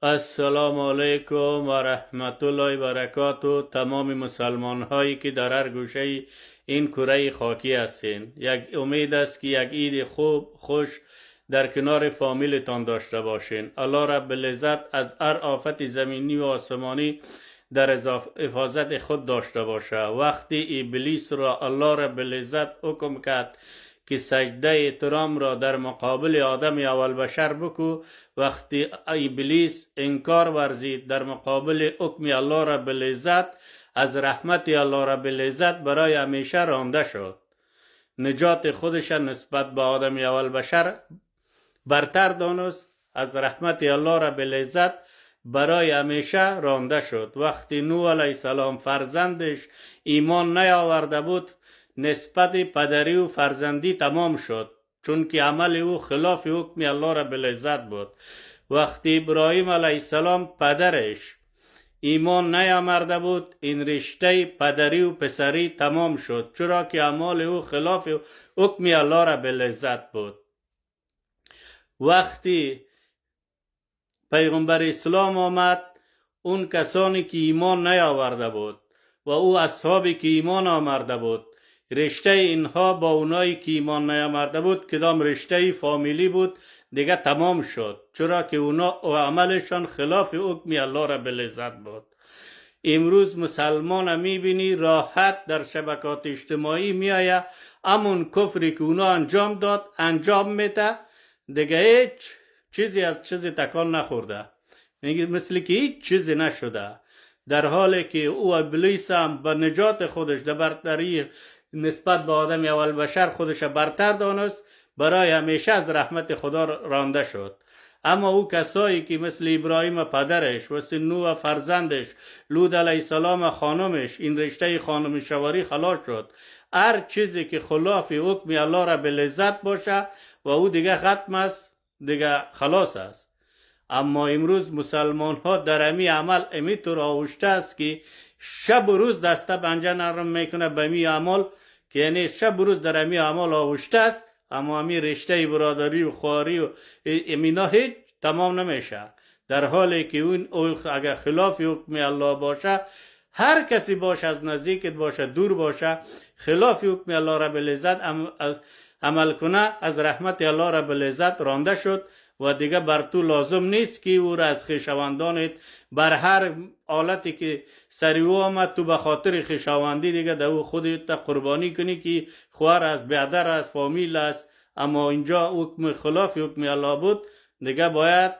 السلام علیکم و رحمت الله و برکاته. تمام مسلمان هایی که در هر گوشه این کره خاکی هستین، یک امید است که یک عید خوب خوش در کنار فامیلتان داشته باشین. الله رب العزت از هر آفت زمینی و آسمانی در حفاظت خود داشته باشه. وقتی ابلیس را الله رب العزت حکم کرد که سجده احترام را در مقابل آدم اول بشر بکو، وقتی ابلیس انکار ورزید در مقابل حکم الله رب العزت، از رحمت الله رب العزت برای همیشه رانده شد. نجات خودش نسبت به آدم اول بشر برتر دانست، از رحمت الله رب العزت برای همیشه رانده شد. وقتی نوح علیه السلام فرزندش ایمان نیاورده بود، نسبت پدری و فرزندی تمام شد، چون که عمل او خلاف حکم الله رب العزت بود. وقتی ابراهیم علیه السلام پدرش ایمان نیاورده بود، این رشته پدری و پسری تمام شد، چرا که عمل او خلاف حکم الله رب العزت بود. وقتی پیغمبر اسلام آمد، اون کسانی که ایمان نیاورده بود و او اصحابی که ایمان آورده بود، رشته اینها با اونایی که ایمان نیاورده بود کدام رشته فامیلی بود، دیگه تمام شد، چرا که اونا و عملشان خلاف حکم الله رب العزت بود. امروز مسلمان میبینی راحت در شبکات اجتماعی میآیه، همون کفری که اونا انجام داد انجام میده، دیگه هیچ چیزی از چیزی تکان نخورده، مثل که هیچ چیزی نشده، در حالی که او ابلیس هم به نجات خودش در برتری نسبت به آدم اول بشر خودش برتر دانست، برای همیشه از رحمت خدا رانده شد. اما او کسایی که مثل ابراهیم پدرش، مثل نوح فرزندش، لوط علیه السلام خانمش، این رشته خانم شواری خلاص شد. هر چیزی که خلاف حکم الله رب العزت باشه و او دیگه ختم است، دیگه خلاص است. اما امروز مسلمان ها در امی عمل امی طور آوشته است که شب و روز دسته پنجه نرم میکنه به می عمل، که یعنی شب و روز در امی عمل آوشته است، اما امی رشته برادری و خواری و امینا هیچ تمام نمیشه، در حالی که اون اگر خلاف حکم الله باشه، هر کسی باشه، از نزدیکت باشه دور باشه، خلاف حکم الله رب العزت عمل کنه، از رحمت الله رب العزت رانده شد و دیگه بر تو لازم نیست که او را از خویشاوندانت بر هر حالتی که سریو آمد تو به خاطر خویشاوندی دیگه دو خودت قربانی کنی که خواهر است، برادر است، فامیل است. اما اینجا حکم خلاف حکم الله بود، دیگه باید